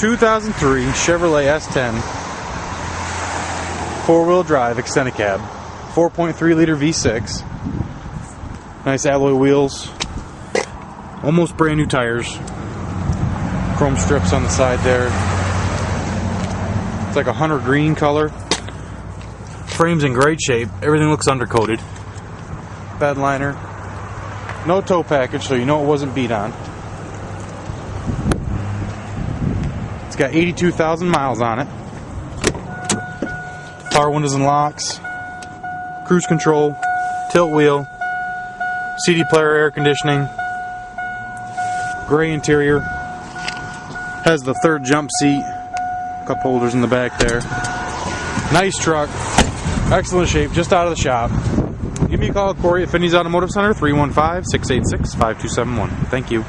2003 Chevrolet S10 four-wheel drive extended cab, 4.3 liter V6, nice alloy wheels, almost brand new tires, chrome strips on the side there. It's like a hunter green color. Frame's in great shape. Everything looks undercoated. Bed liner. No tow package, so you know it wasn't beat on. It's got 82,000 miles on it. Power windows and locks. Cruise control. Tilt wheel. CD player, air conditioning. Gray interior. Has the third jump seat. Cup holders in the back there. Nice truck. Excellent shape. Just out of the shop. Give me a call at Corey at Finney's Automotive Center, 315-686-5271. Thank you.